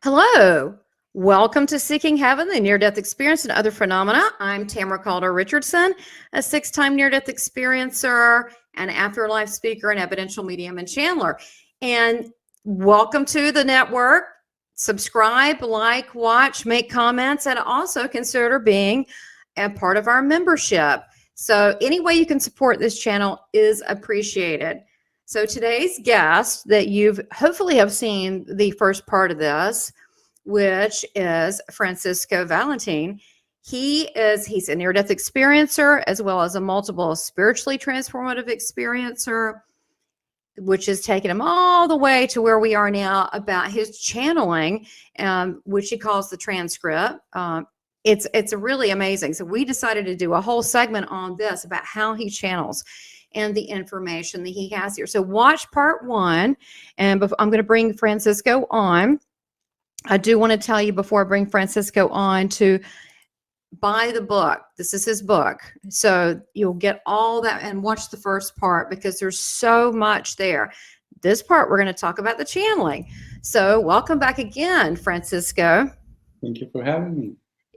Hello. Welcome to Seeking Heaven, the Near-Death Experience and Other Phenomena. I'm Tamara Caulder Richardson, a 6-time near-death experiencer, an afterlife speaker, and evidential medium and channeler. And welcome to the network. Subscribe, like, watch, make comments, and also consider being a part of our membership. So any way you can support this channel is appreciated. So today's guest that you've hopefully have seen the first part of this, which is Francisco Valentin. He's a near-death experiencer as well as a multiple spiritually transformative experiencer, which has taken him all the way to where we are now about his channeling, which he calls the Transcript. It's really amazing. So we decided to do a whole segment on this about how he channels and the information that he has here. So watch part 1, and I'm going to bring Francisco on. I do want to tell you before I bring Francisco on to buy the book. This is his book. So you'll get all that and watch the first part because there's so much there. This part, we're going to talk about the channeling. So welcome back again, Francisco. Thank you for having me.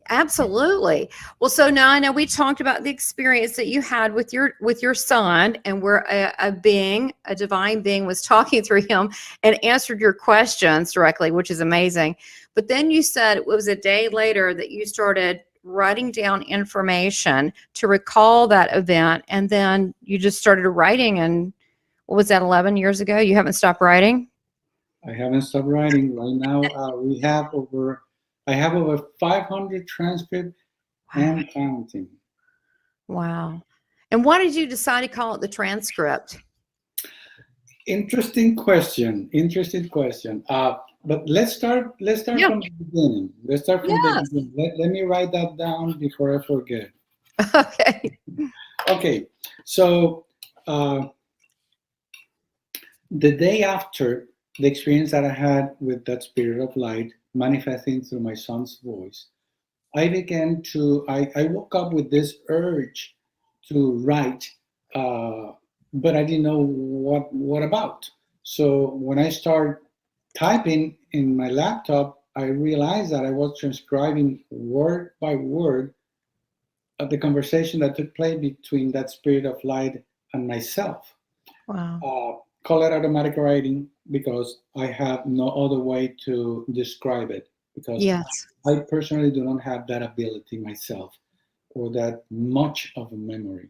Absolutely. Well, so now I know we talked about the experience that you had with your son, and where a divine being was talking through him and answered your questions directly, which is amazing. But then you said it was a day later that you started writing down information to recall that event, and then you just started writing. And what was that, 11 years ago? You haven't stopped writing? I haven't stopped writing. Right now, I have over 500 transcripts and counting. Wow. And why did you decide to call it the Transcript? Interesting question. But let's start from the beginning. Let's start from the beginning. Let me write that down before I forget. Okay. Okay. So the day after the experience that I had with that spirit of light manifesting through my son's voice, I woke up with this urge to write, but I didn't know what about. So when I started typing in my laptop, I realized that I was transcribing word by word the conversation that took place between that spirit of light and myself. Wow. Call it automatic writing because I have no other way to describe it, because I personally do not have that ability myself or that much of a memory.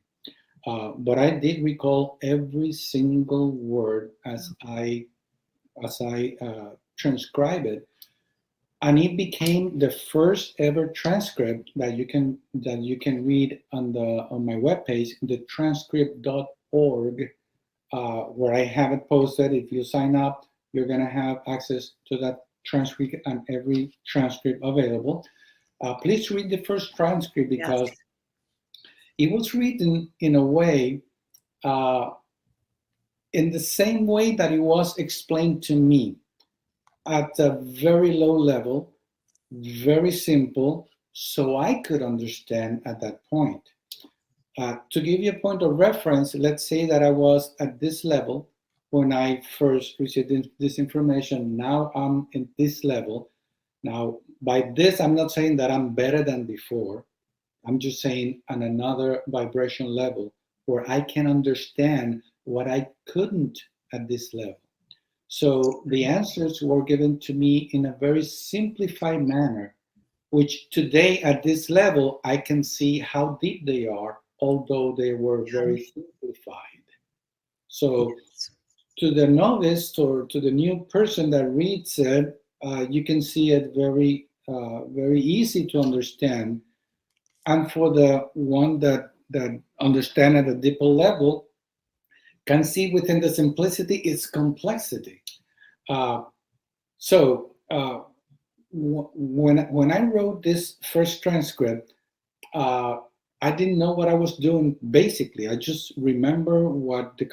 But I did recall every single word as I transcribe it, and it became the first ever transcript that you can read on my webpage, thetranscript.org. Where I have it posted. If you sign up, you're going to have access to that transcript and every transcript available. Please read the first transcript because it was written in a way, in the same way that it was explained to me, at a very low level, very simple, so I could understand at that point. To give you a point of reference, let's say that I was at this level when I first received this information. Now I'm in this level. Now, by this, I'm not saying that I'm better than before. I'm just saying on another vibration level where I can understand what I couldn't at this level. So the answers were given to me in a very simplified manner, which today at this level, I can see how deep they are, although they were very simplified. So to the novice or to the new person that reads it, you can see it very easy to understand. And for the one that understand at a deeper level, can see within the simplicity its complexity. When I wrote this first transcript, I didn't know what I was doing. Basically, I just remember what the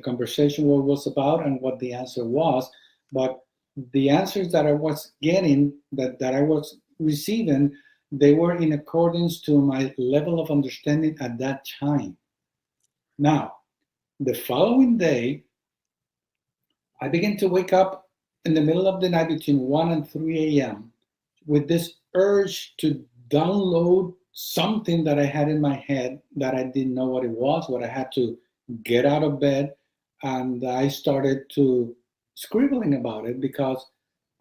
conversation was about and what the answer was. But the answers that I was getting, that I was receiving, they were in accordance to my level of understanding at that time. Now, the following day, I began to wake up in the middle of the night between 1 and 3 a.m. with this urge to download something that I had in my head that I didn't know what it was, what I had to get out of bed. And I started to scribbling about it because,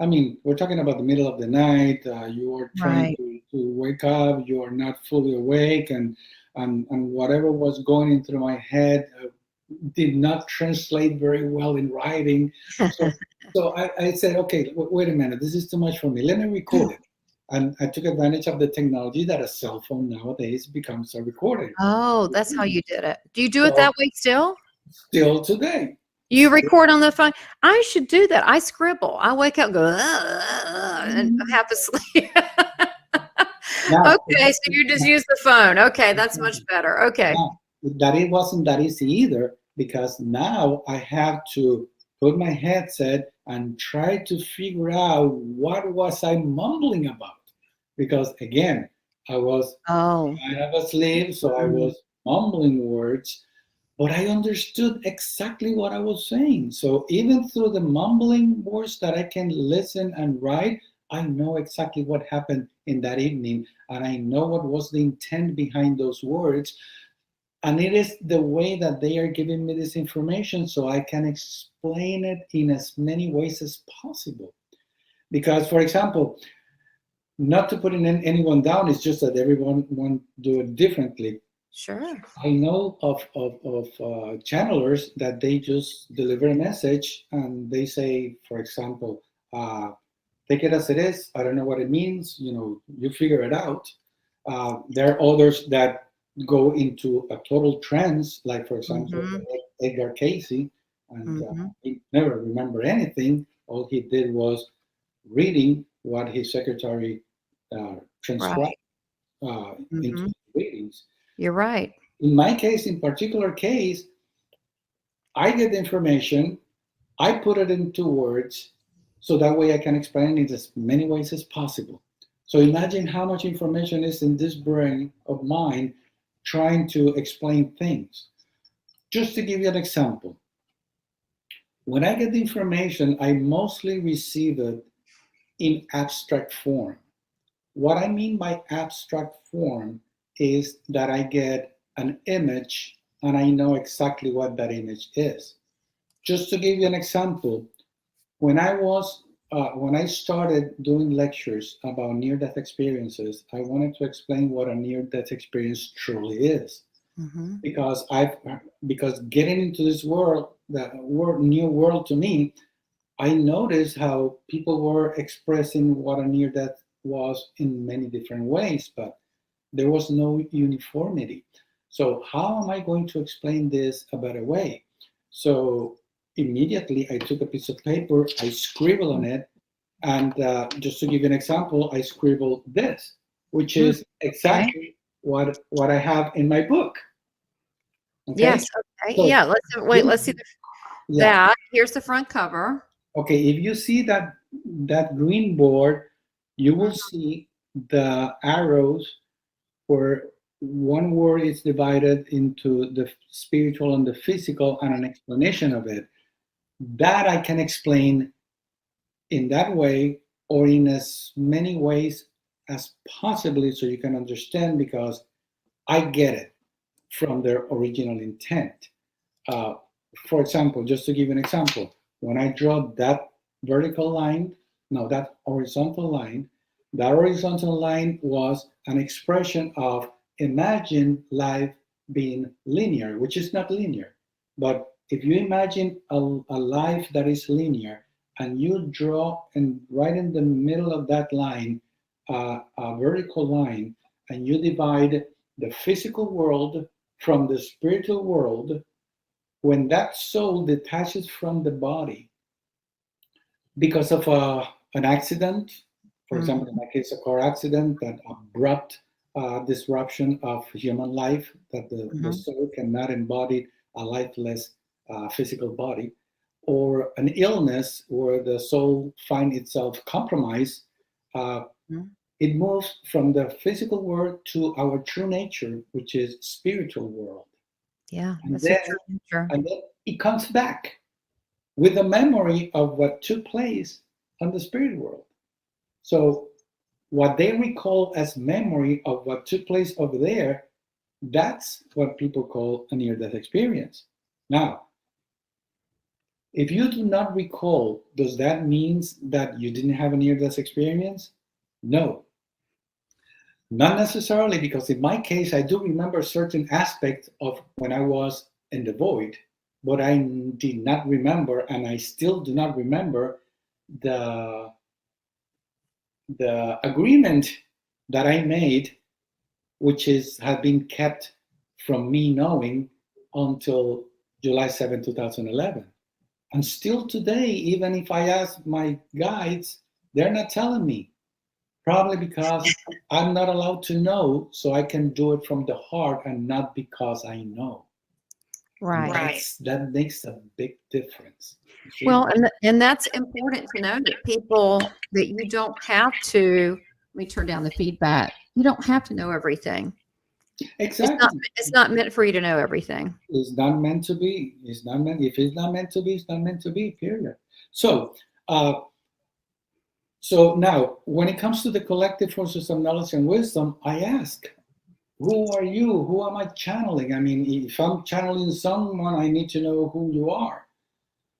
I mean, we're talking about the middle of the night. You are trying Right. to wake up. You are not fully awake. And whatever was going in through my head did not translate very well in writing. So I said, okay, wait a minute, this is too much for me. Let me record it. And I took advantage of the technology that a cell phone nowadays becomes a recorder. Oh, that's how you did it. Do you do it So that way still? still today. You record on the phone? I should do that. I scribble. I wake up, and go, and half asleep. Now, Okay, so you just use the phone. Okay, that's much better. Okay. now, that it wasn't that easy either, because now I have to put my headset and try to figure out what was I mumbling about. Because again, I was Oh. kind of asleep, so I was mumbling words, but I understood exactly what I was saying. So even through the mumbling words that I can listen and write, I know exactly what happened in that evening, and I know what was the intent behind those words. And it is the way that they are giving me this information so I can explain it in as many ways as possible. Because, for example, not to put anyone down, it's just that everyone won't do it differently. Sure. I know of channelers that they just deliver a message and they say, for example, take it as it is. I don't know what it means. You know, you figure it out. There are others that go into a total trance, like, for example, Edgar Casey, and he never remember anything. All he did was reading what his secretary transcribed into readings. You're right. In my case, in particular case, I get the information, I put it into words, so that way I can explain it in as many ways as possible. So imagine how much information is in this brain of mine trying to explain things. Just to give you an example, when I get the information, I mostly receive it in abstract form. What I mean by abstract form is that I get an image and I know exactly what that image is. Just to give you an example, when I started doing lectures about near-death experiences, I wanted to explain what a near-death experience truly is. Because getting into this world, new world to me, I noticed how people were expressing what a near-death was in many different ways, but there was no uniformity. So how am I going to explain this a better way? So immediately I took a piece of paper, I scribbled on it, and just to give you an example, I scribbled this, which is exactly what I have in my book. Okay? Yes. Okay. So, yeah. Let's see that. Here's the front cover. Okay, if you see that green board, you will see the arrows where one word is divided into the spiritual and the physical and an explanation of it. That I can explain in that way or in as many ways as possibly so you can understand, because I get it from their original intent. For example, just to give you an example, when I draw that vertical line, no, that horizontal line was an expression of imagine life being linear, which is not linear. But if you imagine a life that is linear and you draw and right in the middle of that line, a vertical line, and you divide the physical world from the spiritual world, when that soul detaches from the body because of an accident, for example, in my case, a car accident, that abrupt disruption of human life, that the soul cannot embody a lifeless physical body, or an illness where the soul finds itself compromised, it moves from the physical world to our true nature, which is spiritual world. Yeah, And that's then, true. and then it comes back. with the memory of what took place on the spirit world. So what they recall as memory of what took place over there, that's what people call a near-death experience. Now, if you do not recall, does that mean that you didn't have a near-death experience? No. Not necessarily, because in my case, I do remember certain aspects of when I was in the void, but I did not remember, and I still do not remember the agreement that I made, which had been kept from me knowing until July 7, 2011. And still today, even if I ask my guides, they're not telling me. Probably because I'm not allowed to know, so I can do it from the heart and not because I know. Right. That makes a big difference. Well, and that's important to know, that people, that you don't have to, let me turn down the feedback. You don't have to know everything. Exactly. It's not meant for you to know everything. It's not meant to be. It's not meant. If it's not meant to be, it's not meant to be. Period. So, so now, when it comes to the collective forces of knowledge and wisdom, I ask, who are you? Who am I channeling? I mean, if I'm channeling someone, I need to know who you are.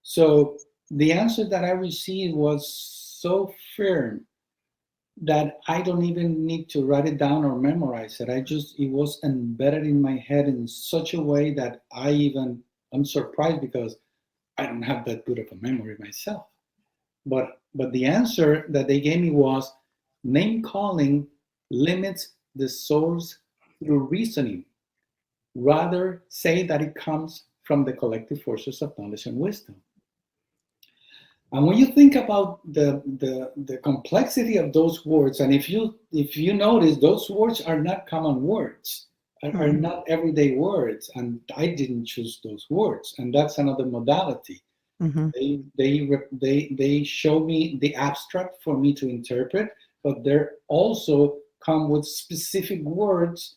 So the answer that I received was so firm that I don't even need to write it down or memorize it. It was embedded in my head in such a way that I'm surprised, because I don't have that good of a memory myself. But the answer that they gave me was, name calling limits the source through reasoning. Rather say that it comes from the collective forces of knowledge and wisdom. And when you think about the complexity of those words, and if you notice, those words are not common words, are not everyday words, and I didn't choose those words, and that's another modality. They show me the abstract for me to interpret, but they're also come with specific words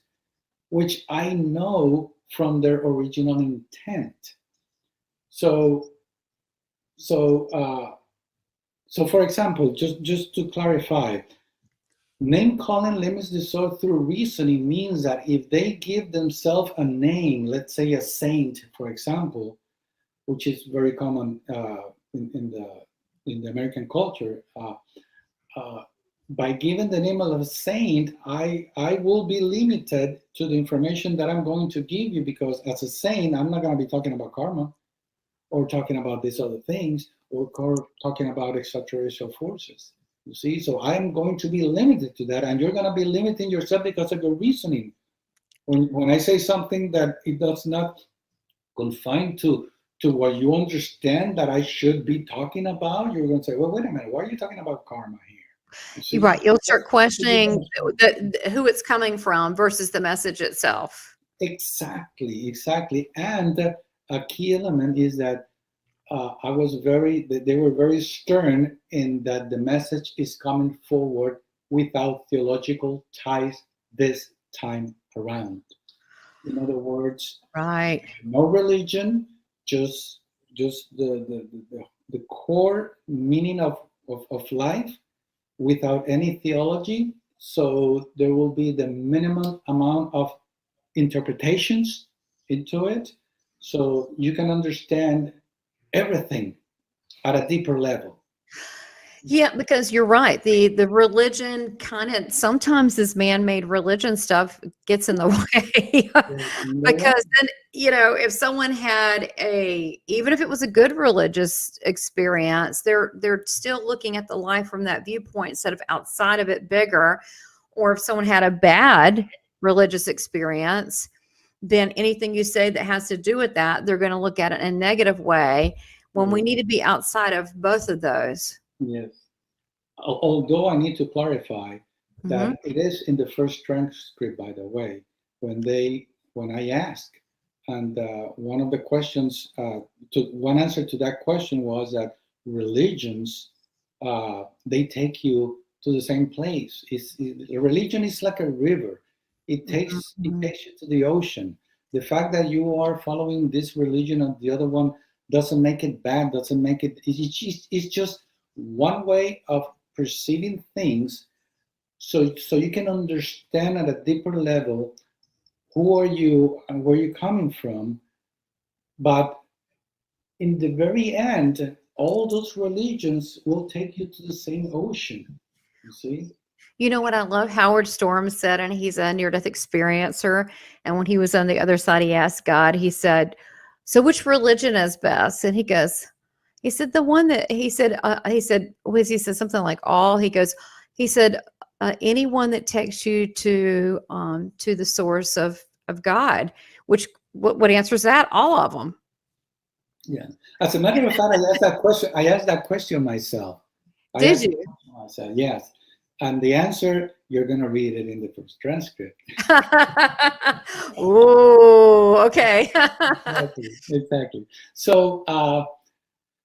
which I know from their original intent. So for example, just to clarify, name calling limits the soul through reasoning means that if they give themselves a name, let's say a saint, for example, which is very common in the American culture, by giving the name of a saint, I will be limited to the information that I'm going to give you, because as a saint, I'm not going to be talking about karma, or talking about these other things, or talking about extraterrestrial forces. You see, so I'm going to be limited to that, and you're going to be limiting yourself because of your reasoning. When I say something that it does not confine to what you understand that I should be talking about, you're going to say, well, wait a minute, why are you talking about karma here? You're right. You'll start questioning who it's coming from versus the message itself. Exactly. And a key element is that they were very stern in that the message is coming forward without theological ties this time around. In other words, right, no religion, just the core meaning of life without any theology. So there will be the minimum amount of interpretations into it, so you can understand everything at a deeper level. Yeah, because you're right. The religion kind of, sometimes this man-made religion stuff gets in the way. Because then, if someone had even if it was a good religious experience, they're still looking at the life from that viewpoint instead of outside of it bigger. Or if someone had a bad religious experience, then anything you say that has to do with that, they're going to look at it in a negative way, when we need to be outside of both of those. Yes. Although I need to clarify that it is in the first transcript, by the way, when I ask, and one of the questions, one answer to that question was that religions, they take you to the same place. A religion is like a river. It takes you to the ocean. The fact that you are following this religion and the other one doesn't make it bad, doesn't make it, it's just one way of perceiving things, so you can understand at a deeper level who are you and where you're coming from. But in the very end, all those religions will take you to the same ocean, you see? You know what I love? Howard Storm said, and he's a near-death experiencer. And when he was on the other side, he asked God, he said, so which religion is best? And he said, the one that, he said, he said something like all, he said, anyone that takes you to the source of God, which, what answers that? All of them. Yeah. As a matter of fact, I asked that question myself. Did you? I said, yes. And the answer, you're going to read it in the first transcript. Oh, okay. Exactly. So,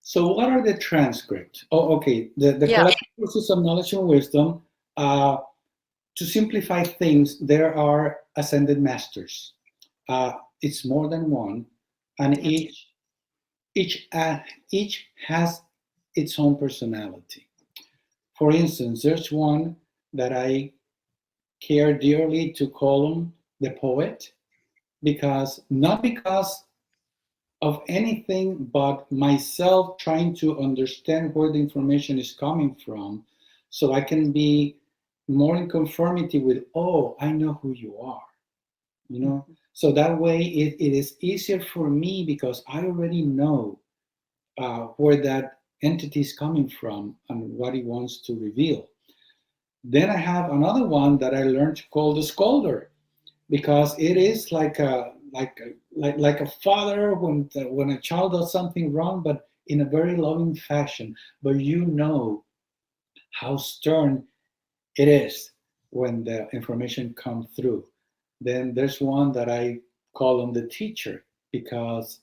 so what are the transcripts? Oh, okay. The collective process of knowledge and wisdom. To simplify things, there are ascended masters. It's more than one, and each has its own personality. For instance, there's one that I care dearly to call him the poet, not because of anything but myself trying to understand where the information is coming from, so I can be more in conformity with, oh, I know who you are, you know? So that way it is easier for me because I already know where that entity is coming from and what it wants to reveal. Then I have another one that I learned to call the Caulder, because it is like a father when a child does something wrong, but in a very loving fashion. But you know how stern it is when the information comes through. Then there's one that I call him the teacher, because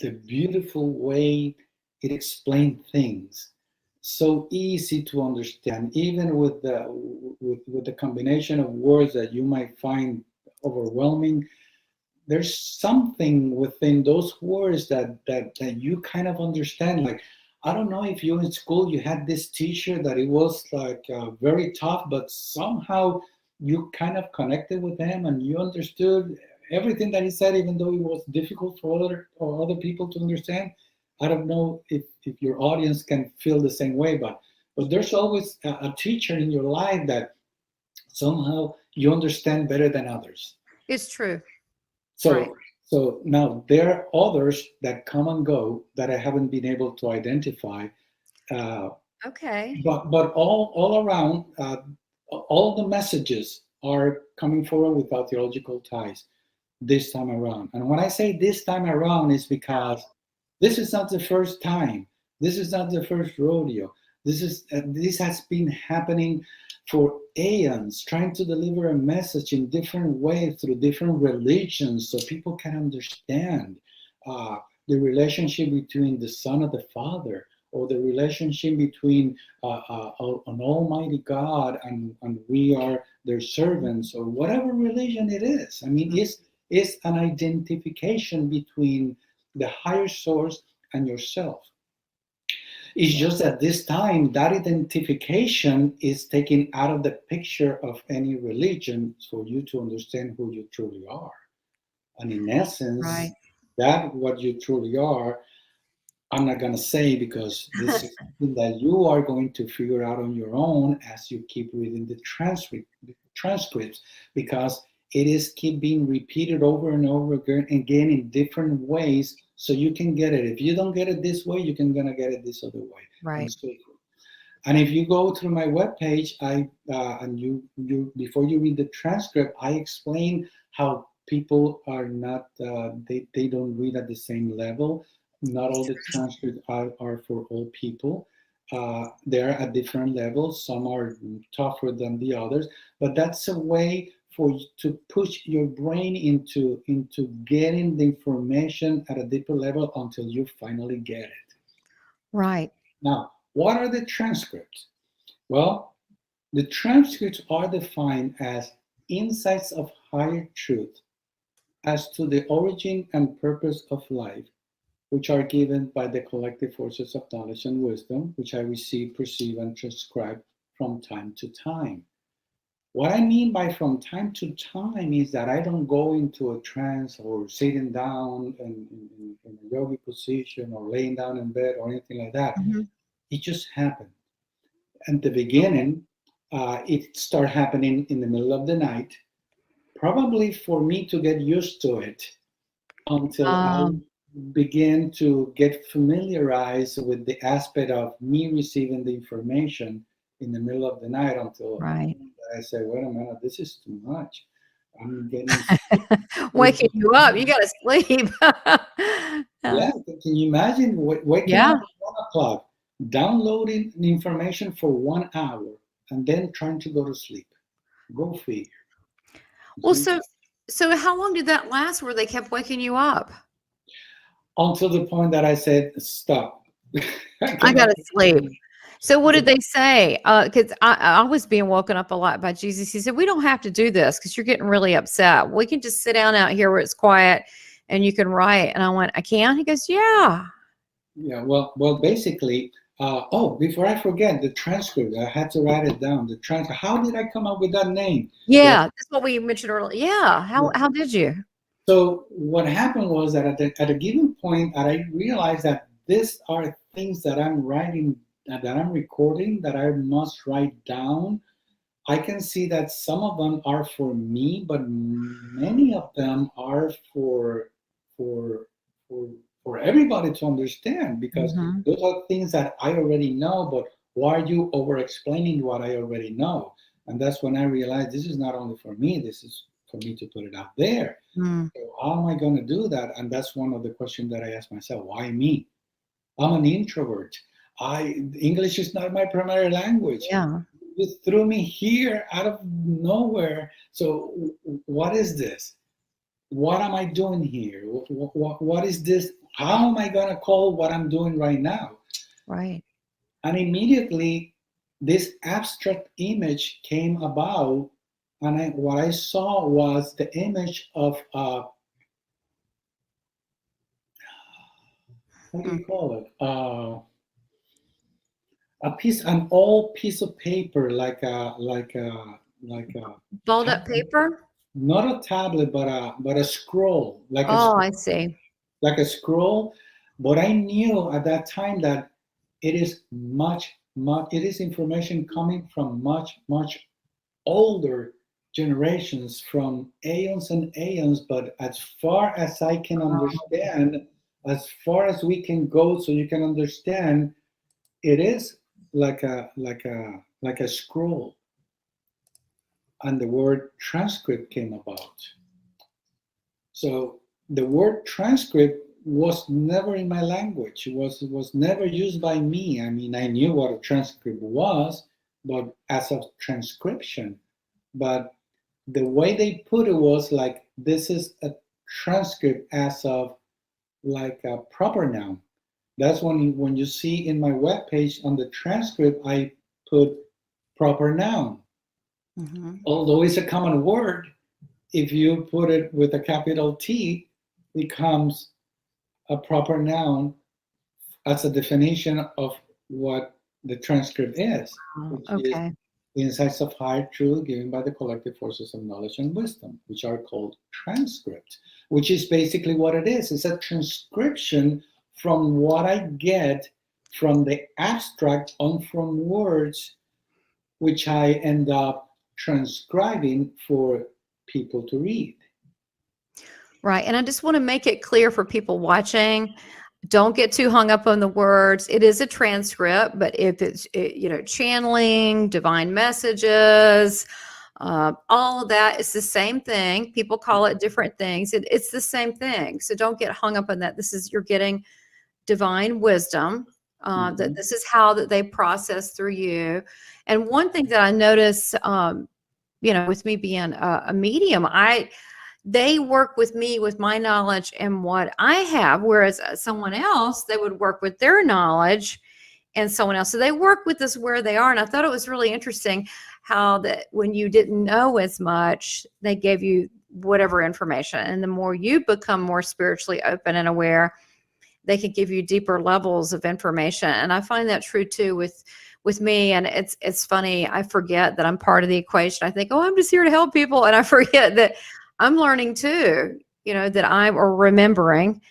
the beautiful way it explains things, so easy to understand, even with the combination of words that you might find overwhelming. There's something within those words that you kind of understand. Like, I don't know if you in school you had this teacher that it was like very tough, but somehow you kind of connected with him and you understood everything that he said, even though it was difficult for other people to understand. I don't know if your audience can feel the same way, but there's always a teacher in your life that somehow you understand better than others. It's true. So, right. So now there are others that come and go that I haven't been able to identify. Okay. But all around, all the messages are coming forward without theological ties this time around. And when I say this time around, is because this is not the first time. This is not the first rodeo. This has been happening for aeons, trying to deliver a message in different ways through different religions, so people can understand the relationship between the Son and the Father, or the relationship between an Almighty God and we are their servants, or whatever religion it is. I mean, it's an identification between the higher source and yourself. It's just that this time that identification is taken out of the picture of any religion for you to understand who you truly are. And in essence, that what you truly are, I'm not going to say, because this is something that you are going to figure out on your own as you keep reading the transcripts, because it is keep being repeated over and over again in different ways, so you can get it. If you don't get it this way, you can gonna get it this other way. Right. And if you go through my webpage, and you before you read the transcript, I explain how people are not they don't read at the same level. Not all the transcripts are for all people. They're at different levels. Some are tougher than the others, but that's a way for you to push your brain into getting the information at a deeper level until you finally get it. Right. Now, what are the transcripts? Well, the transcripts are defined as insights of higher truth as to the origin and purpose of life, which are given by the collective forces of knowledge and wisdom, which I receive, perceive, and transcribe from time to time. What I mean by from time to time is that I don't go into a trance or sitting down in a yogi position or laying down in bed or anything like that. Mm-hmm. It just happened. At the beginning, it started happening in the middle of the night, probably for me to get used to it until I begin to get familiarized with the aspect of me receiving the information in the middle of the night until I say, wait a minute, this is too much. I'm getting waking you up. You got to sleep. Yeah, can you imagine waking up at 1 o'clock, downloading the information for 1 hour, and then trying to go to sleep? Go figure. Well, so how long did that last where they kept waking you up? Until the point that I said, stop. I got to sleep. So what did they say? Because I was being woken up a lot by Jesus. He said, we don't have to do this because you're getting really upset. We can just sit down out here where it's quiet and you can write. And I went, I can? He goes, yeah. Yeah, well, basically, before I forget, the transcript, I had to write it down. The transcript. How did I come up with that name? Yeah, that's what we mentioned earlier. Yeah, how did you? So what happened was that at a given point, I realized that these are things that I'm writing, that I'm recording, that I must write down. I can see that some of them are for me, but many of them are for everybody to understand, because those are things that I already know, but why are you over explaining what I already know? And that's when I realized this is not only for me, this is for me to put it out there. So how am I going to do that? And that's one of the questions that I ask myself, why me? I'm an introvert. English is not my primary language. Yeah. You threw me here out of nowhere. So what is this? What am I doing here? What is this? How am I going to call what I'm doing right now? Right. And immediately this abstract image came about, and what I saw was the image of what do you call it? An old piece of paper, like a Balled up paper? Not a tablet, but a scroll, I see. Like a scroll. But I knew at that time that it is it is information coming from much older generations, from aeons and aeons. But as far as I can understand, as far as we can go, so you can understand, it is like a scroll. And the word transcript came about. So the word transcript was never in my language. It was never used by me. I mean, I knew what a transcript was, but as a transcription. But the way they put it was like, this is a transcript as of like a proper noun. That's when you see in my webpage on the transcript, I put proper noun. Although it's a common word, if you put it with a capital T, it becomes a proper noun as a definition of what the transcript is, which is insights of higher truth given by the collective forces of knowledge and wisdom, which are called transcript, which is basically what it is. It's a transcription from what I get from the abstract on from words, which I end up transcribing for people to read. Right. And I just want to make it clear for people watching, don't get too hung up on the words. It is a transcript, but if it's, channeling, divine messages, all of that is the same thing. People call it different things. It's the same thing. So don't get hung up on that. You're getting divine wisdom, that this is how that they process through you. And one thing that I notice, with me being a medium, they work with me with my knowledge and what I have, whereas someone else, they would work with their knowledge and someone else. So they work with us where they are. And I thought it was really interesting how that when you didn't know as much, they gave you whatever information. And the more you become more spiritually open and aware, they could give you deeper levels of information. And I find that true too with me. And it's funny, I forget that I'm part of the equation. I think, oh, I'm just here to help people. And I forget that I'm learning too, that I'm or remembering.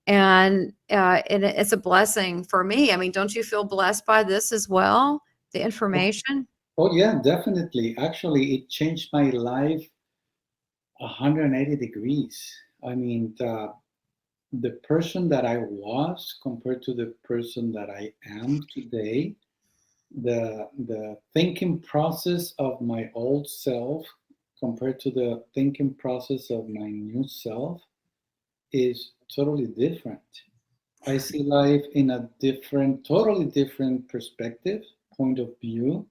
And it's a blessing for me. I mean, don't you feel blessed by this as well? The information? Oh yeah, definitely. Actually, it changed my life 180 degrees. I mean, the person that I was compared to the person that I am today, the thinking process of my old self compared to the thinking process of my new self is totally different. I see life in a totally different perspective, point of view.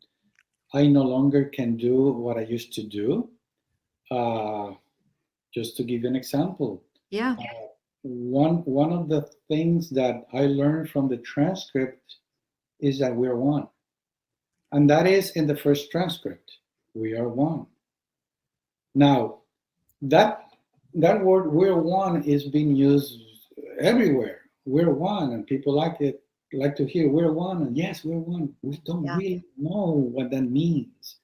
I no longer can do what I used to do. Uh, just to give you an example, Yeah. one of the things that I learned from the transcript is that we're one, and that is in the first transcript. We are one. Now, that that word "we're one" is being used everywhere. We're one, and people like to hear "we're one," and yes, we're one. We don't Yeah. really know what that means.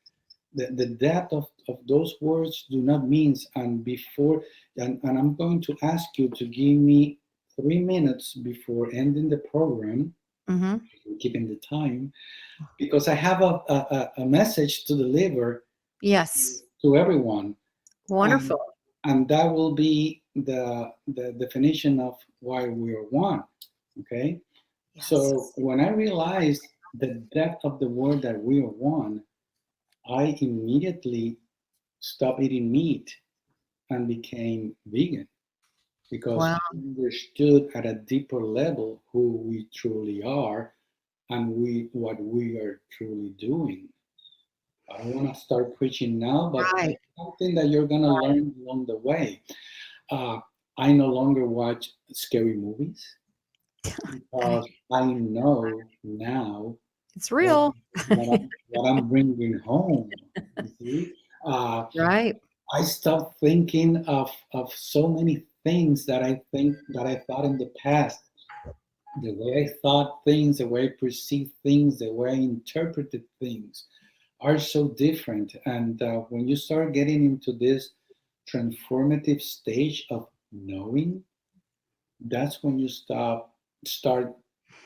The depth of those words do not means. And I'm going to ask you to give me 3 minutes before ending the program, Mm-hmm. keeping the time, because I have a message to deliver Yes. to everyone. And, Wonderful. and that will be the definition of why we are one. Okay. Yes. So when I realized the depth of the word that we are one, I immediately stopped eating meat and became vegan because Wow. I understood at a deeper level who we truly are and what we are truly doing. I don't want to start preaching now, but Right. it's something that you're going to learn along the way. Uh, I no longer watch scary movies because I know now It's what, real. what I'm bringing home. You see? Right. I stopped thinking of so many things that I thought in the past. The way I thought things, the way I perceived things, the way I interpreted things are so different. And when you start getting into this transformative stage of knowing, that's when you start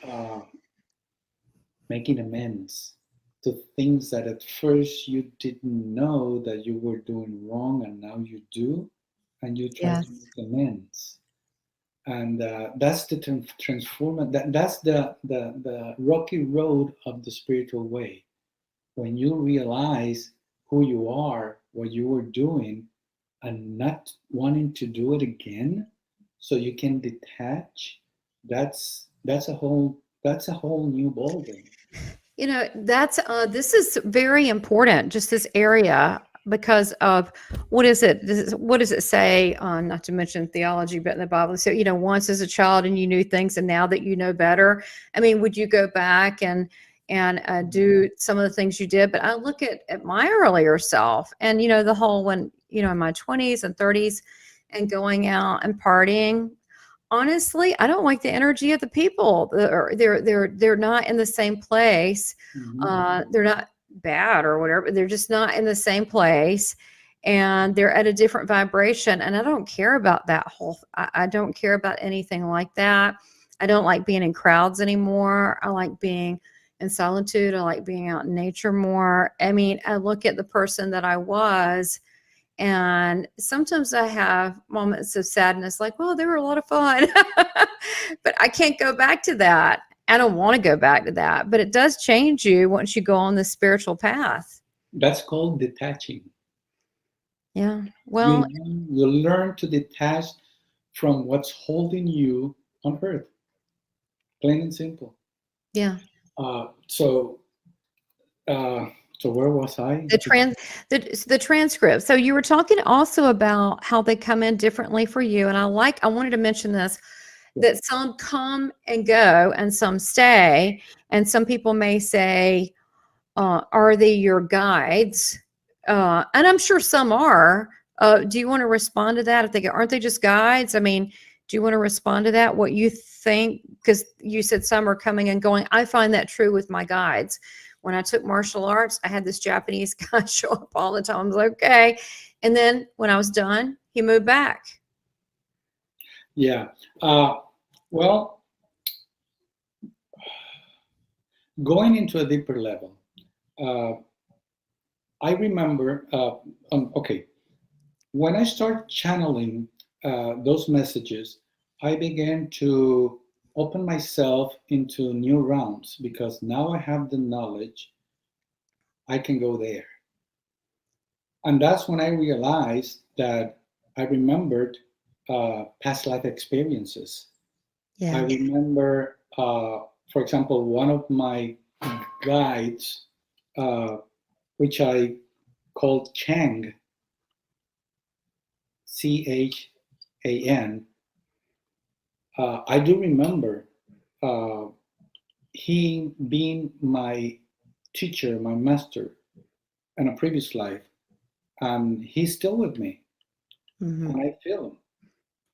uh, making amends to things that at first you didn't know that you were doing wrong, and now you do, and you try to Yes. make amends. And that's the transform. That's the rocky road of the spiritual way. When you realize who you are, what you were doing, and not wanting to do it again, so you can detach. That's a whole new ballgame. That's this is very important, just this area, because of what is it? What does it say? Not to mention theology, but in the Bible, so once as a child and you knew things, and now that you know better. I mean, would you go back and do some of the things you did? But I look at my earlier self, and the whole when in my 20s and 30s, and going out and partying. Honestly, I don't like the energy of the people. They're not in the same place. Mhm. They're not bad or whatever, but they're just not in the same place, and they're at a different vibration. And I don't care about that whole. I don't care about anything like that. I don't like being in crowds anymore. I like being in solitude. I like being out in nature more. I mean, I look at the person that I was, and sometimes I have moments of sadness, like, well, they were a lot of fun, but I can't go back to that. I don't want to go back to that, but it does change you once you go on the spiritual path. That's called detaching. Yeah. You Well, you learn to detach from what's holding you on earth, plain and simple. yeah. Uh, so, uh, so where was I? The trans the transcript. So you were talking also about how they come in differently for you. And I wanted to mention this, that some come and go and some stay. And some people may say, are they your guides? And I'm sure some are. Do you want to respond to that? If they go, aren't they just guides? I mean, Do you want to respond to that? What you think? Because you said some are coming and going. I find that true with my guides. When I took martial arts, I had this Japanese guy show up all the time. I was like, okay. And then when I was done, he moved back. Yeah. Well, going into a deeper level, I remember, okay, when I started channeling those messages, I began to open myself into new realms because now I have the knowledge, I can go there. And that's when I realized that I remembered past life experiences. Yeah. I remember, for example, one of my guides, which I called Chang, Chan. I do remember he being my teacher, my master in a previous life, and he's still with me, Mm-hmm. and I feel him.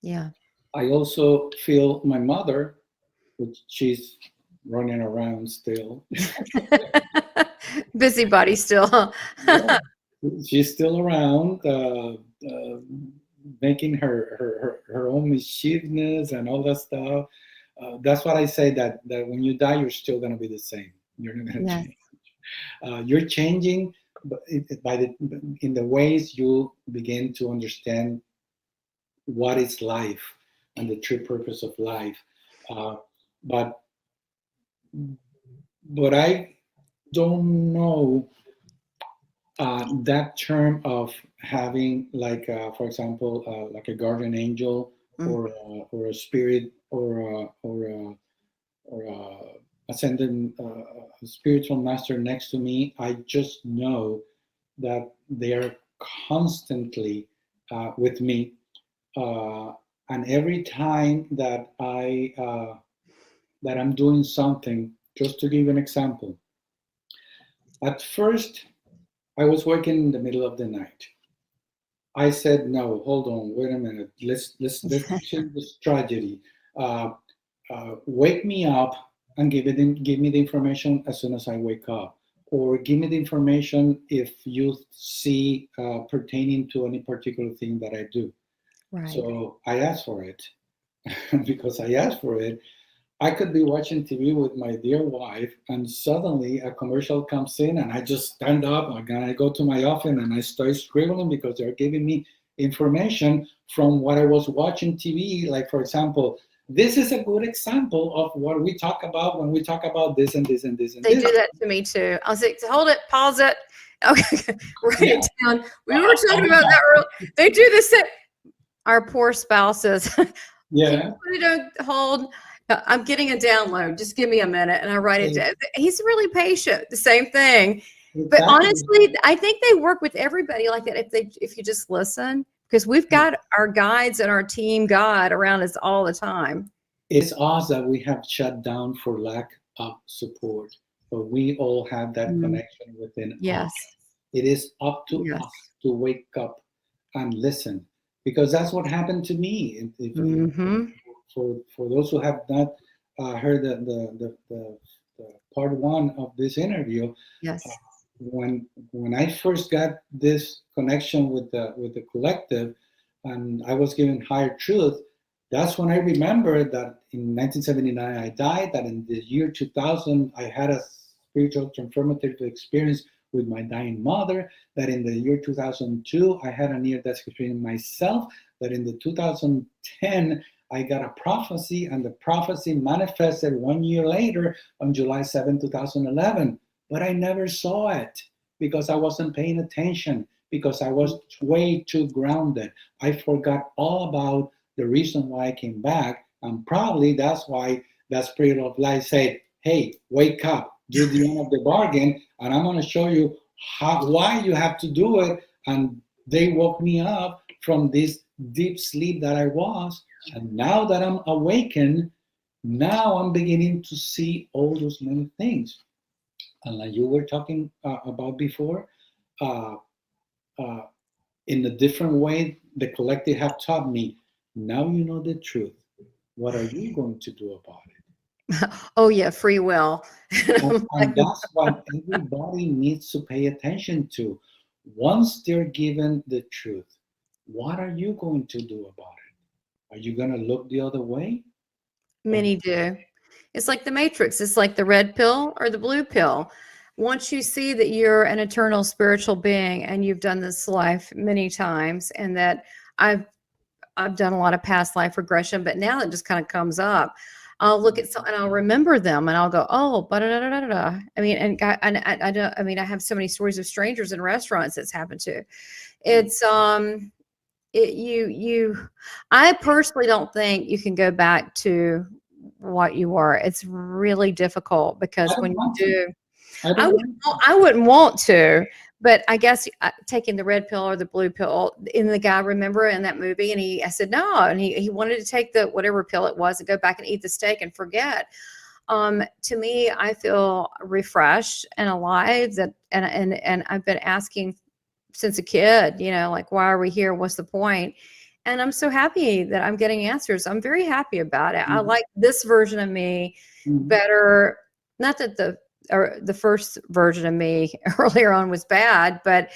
Yeah. I also feel my mother, which she's running around still. Busybody still. Huh? Yeah, she's still around, making her own mischievousness and all that stuff. That's what I say, that when you die, you're still going to be the same. You're not going to Yes. change. You're changing, but in the ways you begin to understand what is life and the true purpose of life. Uh, but I don't know that term of having, like, for example, like a guardian angel, or a spirit, or ascended spiritual master next to me. I just know that they are constantly with me, and every time that I'm doing something. Just to give an example, at first I was working in the middle of the night. I said, no, hold on, wait a minute. Let's change this tragedy. Wake me up and give me the information as soon as I wake up, or give me the information if you see pertaining to any particular thing that I do. Right. So I asked for it. Because I asked for it, I could be watching TV with my dear wife, and suddenly a commercial comes in, and I just stand up and I go to my office and I start scribbling because they're giving me information from what I was watching TV. Like, for example, this is a good example of what we talk about when we talk about this and this and this and They this. do that to me too. I'll say, hold it, pause it. Okay, write Yeah. it down. We were talking about that earlier. They do this. Our poor spouses. Yeah. Can you put it on hold? I'm getting a download. Just give me a minute, and I write it down. He's really patient. The same thing. Exactly. But honestly, I think they work with everybody like that if you just listen, because we've got our guides and our team guide around us all the time. It's us that we have shut down for lack of support, but we all have that connection within us. It is up to us to wake up and listen, because that's what happened to me. For those who have not heard the part one of this interview, when I first got this connection with the collective, and I was given higher truth, that's when I remember that in 1979 I died, that in the year 2000 I had a spiritual transformative experience with my dying mother, that in the year 2002 I had a near-death experience myself, that in the 2010 I got a prophecy, and the prophecy manifested 1 year later on July 7, 2011. But I never saw it because I wasn't paying attention, because I was way too grounded. I forgot all about the reason why I came back, and probably that's why that spirit of light said, hey, wake up, do the end of the bargain, and I'm going to show you why you have to do it. And they woke me up from this deep sleep that I was, and now that I'm awakened, now I'm beginning to see all those many things. And like you were talking about before, in a different way, the collective have taught me, now you know the truth. What are you going to do about it? Oh yeah, free will. And that's what everybody needs to pay attention to. Once they're given the truth, what are you going to do about it? Are you going to look the other way? Many do. It's like the Matrix. It's like the red pill or the blue pill. Once you see that you're an eternal spiritual being and you've done this life many times, and that I've done a lot of past life regression, but now it just kind of comes up. I'll look at some and I'll remember them and I'll go, oh, but da, da, da, da, da. I mean, and I don't. I mean, I have so many stories of strangers in restaurants that's happened to. It's I personally don't think you can go back to what you were. It's really difficult because when you do, I wouldn't want to, but I guess taking the red pill or the blue pill, and the guy, remember in that movie, and I said no, and he wanted to take the whatever pill it was and go back and eat the steak and forget. To me, I feel refreshed and alive, and I've been asking since a kid, like, why are we here? What's the point? And I'm so happy that I'm getting answers. I'm very happy about it. I like this version of me better. Not that the first version of me earlier on was bad, but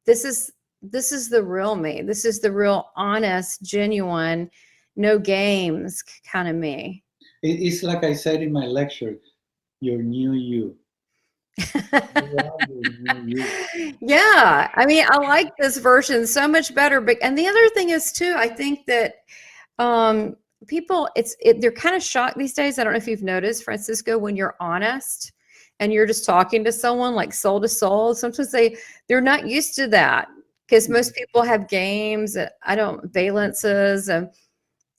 this is the real me. This is the real honest, genuine, no games kind of me. It's like I said in my lecture, your new you. Yeah, I mean, I like this version so much better. But and the other thing is too, I think that people, they're kind of shocked these days. I don't know if you've noticed, Francisco, when you're honest and you're just talking to someone like soul to soul. Sometimes they're not used to that because most people have games. Valences, and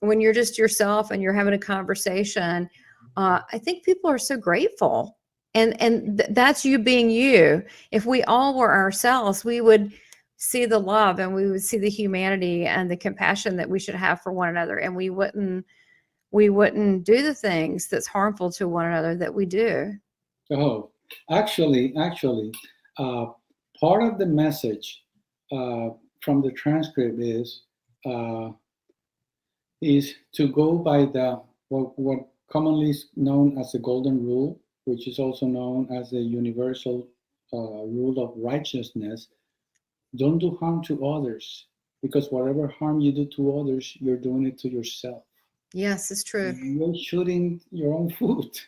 when you're just yourself and you're having a conversation, I think people are so grateful. And that's you being you. If we all were ourselves, we would see the love and we would see the humanity and the compassion that we should have for one another. And we wouldn't do the things that's harmful to one another that we do. Oh, actually, part of the message from the transcript is to go by what commonly is known as the golden rule, which is also known as the universal rule of righteousness. Don't do harm to others, because whatever harm you do to others, you're doing it to yourself. Yes, it's true. You're shooting your own foot.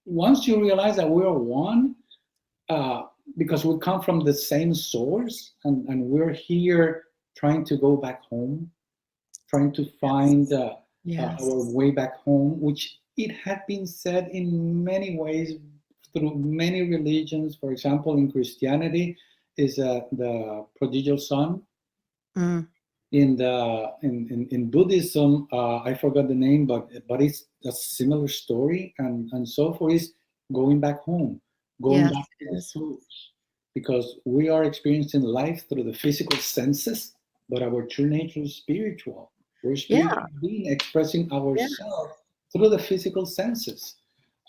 Once you realize that we are one, because we come from the same source, and we're here trying to go back home, trying to find our way back home, which it had been said in many ways through many religions. For example, in Christianity is the prodigal son. In Buddhism, I forgot the name, but it's a similar story, and so forth. Is going back home, going back to the source, because we are experiencing life through the physical senses, but our true nature is spiritual. We're spiritual being expressing ourselves through the physical senses.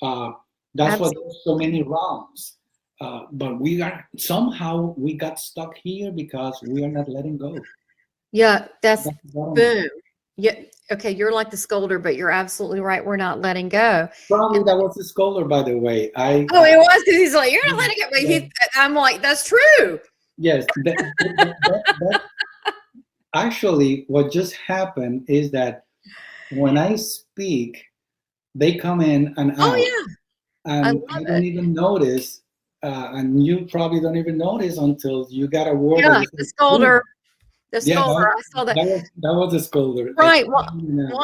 That's why there's so many realms. But we got stuck here because we are not letting go. Yeah, that's boom. Yeah. Okay, you're like the scolder, but you're absolutely right. We're not letting go. Probably that was the scolder, by the way. It was, because he's like, you're not letting go. I'm like, that's true. Yes. Actually, what just happened is that when I speak, they come in and out. And I don't even notice, and you probably don't even notice until you got a word. Yeah, the scolder. The scolder. I saw that. That was a scolder. Right. Well,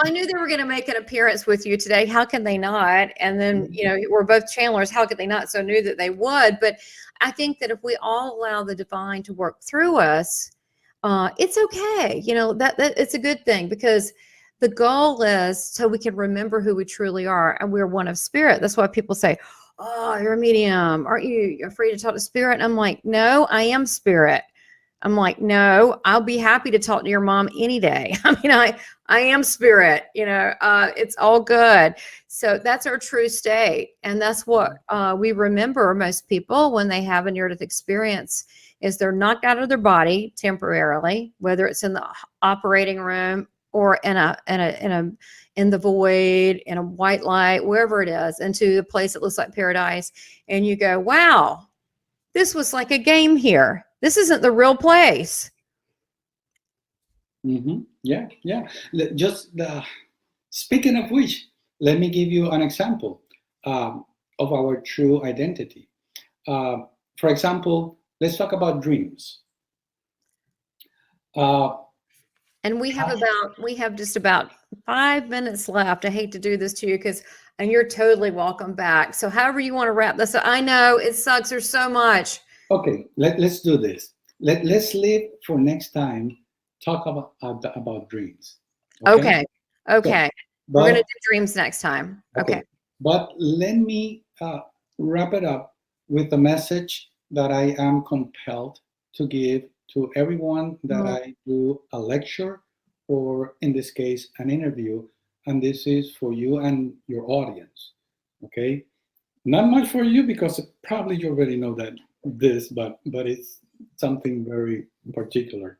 I knew they were going to make an appearance with you today. How can they not? And then, we're both channelers. How could they not? So I knew that they would. But I think that if we all allow the divine to work through us, it's okay. That it's a good thing, because the goal is so we can remember who we truly are, and we're one of spirit. That's why people say, oh, you're a medium. Aren't you afraid to talk to spirit? And I'm like, no, I am spirit. I'm like, no, I'll be happy to talk to your mom any day. I mean, I am spirit, it's all good. So that's our true state. And that's what we remember, most people, when they have a near-death experience, is they're knocked out of their body temporarily, whether it's in the operating room or in the void, in a white light, wherever it is, into a place that looks like paradise, and you go, wow, this was like a game here. This isn't the real place. Yeah, yeah. Just speaking of which, let me give you an example of our true identity. For example, let's talk about dreams. And we have just about 5 minutes left. I hate to do this to you and you're totally welcome back. So however you want to wrap this up, I know it sucks. There's so much. Okay, let's do this. Let's leave for next time. Talk about dreams. Okay. We're going to do dreams next time. Okay. But let me wrap it up with a message that I am compelled to give to everyone that I do a lecture, or in this case, an interview. And this is for you and your audience. Okay. Not much for you because probably you already know but it's something very particular.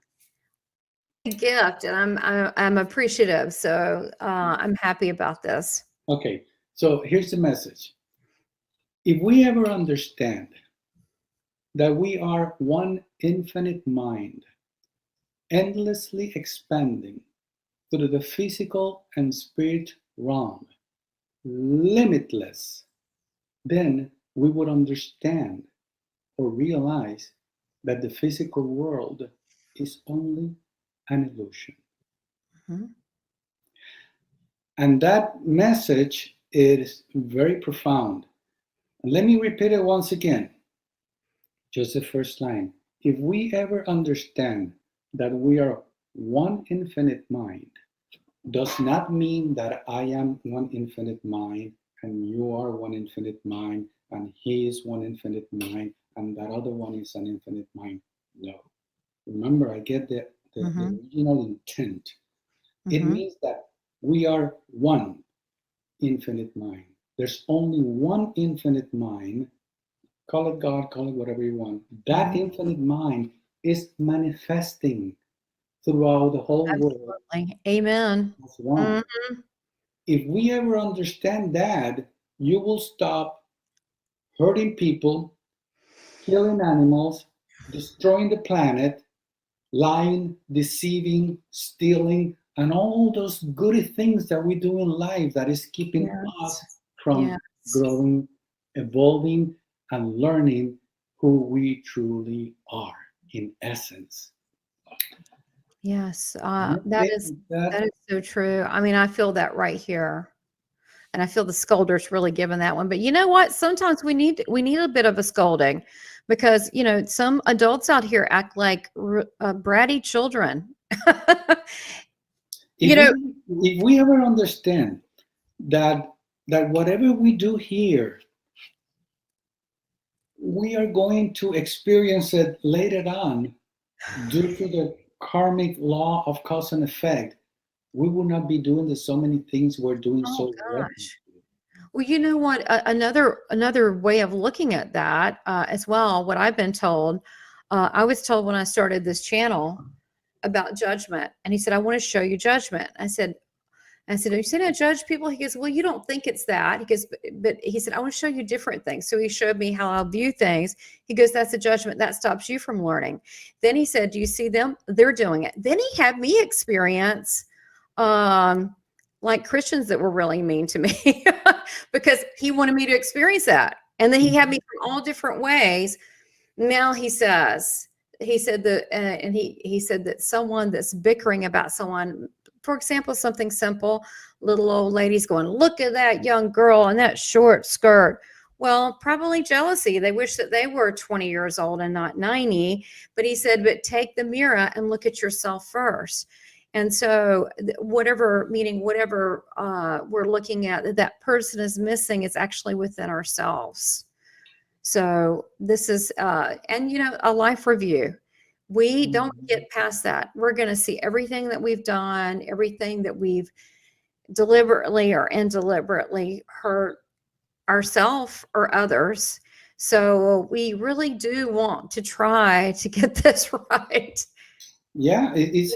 Gift, and I'm appreciative, so I'm happy about this. Okay, so here's the message. If we ever understand that we are one infinite mind, endlessly expanding through the physical and spirit realm, limitless, then we would understand or realize that the physical world is only an illusion. And that message is very profound. And let me repeat it once again. Just the first line. If we ever understand that we are one infinite mind, does not mean that I am one infinite mind and you are one infinite mind and he is one infinite mind and that other one is an infinite mind. No. Remember, I get the original intent. It means that we are one infinite mind. There's only one infinite mind. Call it God, call it whatever you want. That infinite mind is manifesting throughout the whole world. Amen. As one. If we ever understand that, you will stop hurting people, killing animals, destroying the planet, lying, deceiving, stealing, and all those good things that we do in life that is keeping us from growing, evolving, and learning who we truly are in essence. Yes, that is so true. I mean, I feel that right here. And I feel the scolder's really given that one. But you know what? Sometimes we need a bit of a scolding because, some adults out here act like bratty children. If we ever understand that whatever we do here, we are going to experience it later on due to the karmic law of cause and effect, we would not be doing so many things we're doing well. Well, you know what? Another way of looking at that as well, what I've been told, I was told when I started this channel about judgment, and he said, I want to show you judgment. I said, you said I judge people? He goes, well, you don't think it's that. He goes, but he said, I want to show you different things. So he showed me how I view things. He goes, that's a judgment. That stops you from learning. Then he said, do you see them? They're doing it. Then he had me experience like Christians that were really mean to me because he wanted me to experience that. And then he had me from all different ways. Now he said that, and he said that someone that's bickering about someone, for example, something simple, little old ladies going, look at that young girl and that short skirt. Well, probably jealousy. They wish that they were 20 years old and not 90. But he said, but take the mirror and look at yourself first. And so whatever we're looking at that person is missing is actually within ourselves. So this is, and a life review. We don't get past that. We're going to see everything that we've done, everything that we've deliberately or indeliberately hurt ourselves or others. So we really do want to try to get this right. Yeah, it's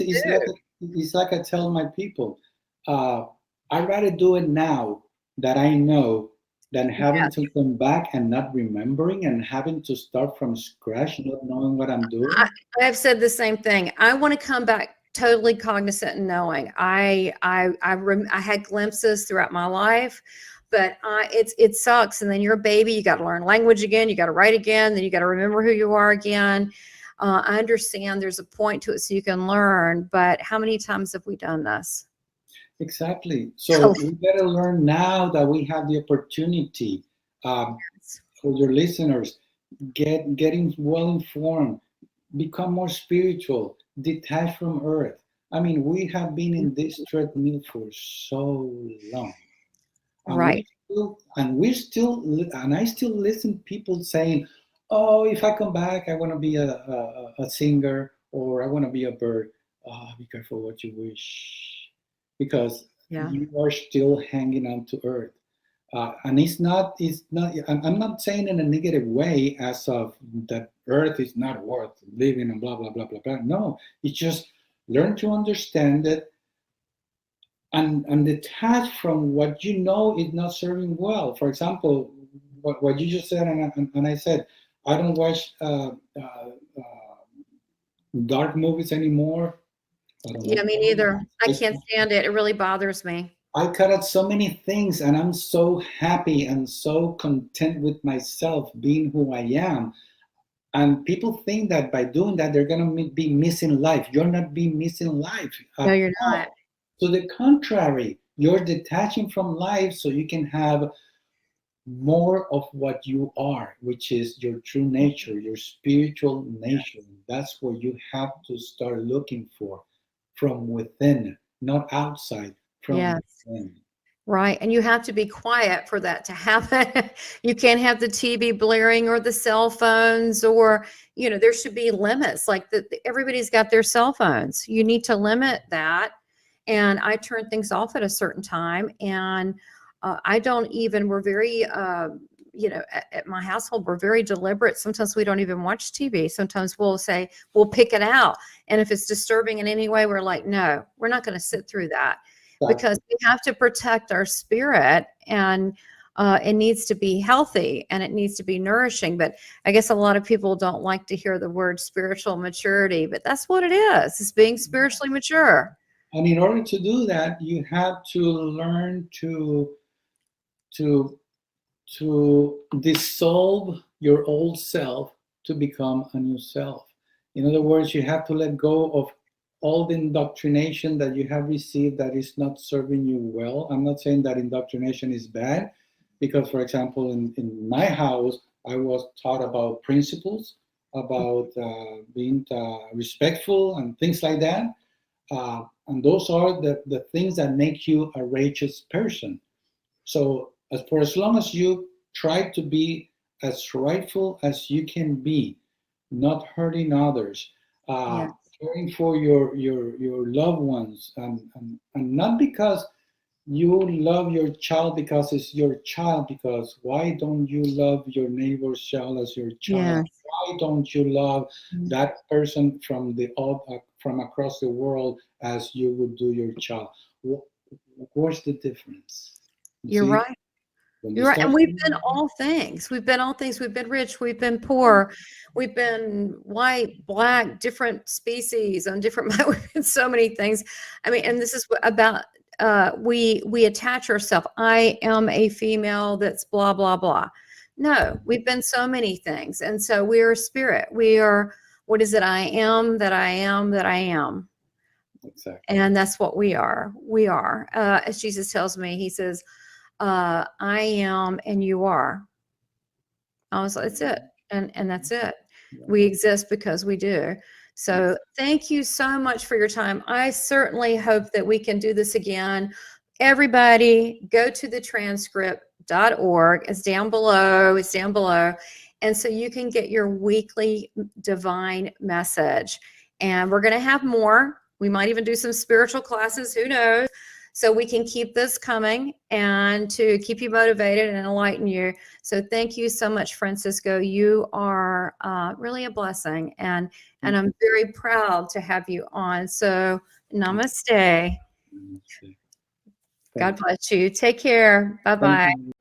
it's like I tell my people, I'd rather do it now that I know than having Yes. to come back and not remembering and having to start from scratch, not knowing what I'm doing. I've said the same thing. I want to come back totally cognizant and knowing. I had glimpses throughout my life, but it sucks. And then you're a baby. You got to learn language again. You got to write again. Then you got to remember who you are again. I understand there's a point to it so you can learn, but how many times have we done this? Exactly. So we better learn now that we have the opportunity. For your listeners, getting well informed, become more spiritual, detach from earth. I mean, we have been in this treadmill for so long, and Right. I still listen to people saying, "Oh, if I come back, I want to be a singer or I want to be a bird." Be careful what you wish, because Yeah. you are still hanging on to earth. And I'm not saying in a negative way as of that earth is not worth living and blah, blah, blah, blah, blah. No, it's just learn to understand it and detach from what you know is not serving well. For example, what you just said, and I said, I don't watch dark movies anymore. I don't Yeah, like me neither. I I, can't stand it. It really bothers me. I cut out so many things, and I'm so happy and so content with myself being who I am. And people think that by doing that, they're going to be missing life. You're not being missing life No, at you're not. all. To the contrary, you're detaching from life so you can have more of what you are, which is your true nature, your spiritual nature. That's what you have to start looking for from within, not outside, from Yes. within. Right. And you have to be quiet for that to happen. You can't have the TV blaring or the cell phones, or, there should be limits. Like everybody's got their cell phones. You need to limit that. And I turn things off at a certain time. And I don't even, we're very, at my household, we're very deliberate. Sometimes we don't even watch TV. Sometimes we'll say, we'll pick it out. And if it's disturbing in any way, we're like, no, we're not going to sit through that. Because we have to protect our spirit, and it needs to be healthy and it needs to be nourishing. But I guess a lot of people don't like to hear the word spiritual maturity, but that's what it is. It's being spiritually mature. And in order to do that, you have to learn to dissolve your old self to become a new self. In other words, you have to let go of all the indoctrination that you have received that is not serving you well. I'm not saying that indoctrination is bad, because, for example, in my house, I was taught about principles, about being respectful and things like that. And those are the things that make you a righteous person. So for as long as you try to be as rightful as you can be, not hurting others, Yeah. caring for your loved ones, and not because you love your child because it's your child, because why don't you love your neighbor's child as your child? Yeah. Why don't you love that person from across the world as you would do your child? What's the difference? You You're see, right. when you You're right. start And we've doing been all things. We've been all things. We've been rich. We've been poor. We've been white, black, different species on different, we've been so many things. I mean, and this is about, we attach ourselves. I am a female that's blah, blah, blah. No, we've been so many things. And so we are spirit. We are, what is it? I am that I am that I am. exactly. And that's what we are. We are. As Jesus tells me, he says, I am and you are. I was like, that's it. And that's it. We exist because we do. So thank you so much for your time. I certainly hope that we can do this again. Everybody go to the transcript.org. It's down below. It's down below. And so you can get your weekly divine message. And we're going to have more. We might even do some spiritual classes. Who knows? So we can keep this coming and to keep you motivated and enlighten you. So thank you so much, Francisco. You are really a blessing, and I'm very proud to have you on. So Namaste. Namaste. God bless you. Take care. Bye-bye. Thank you.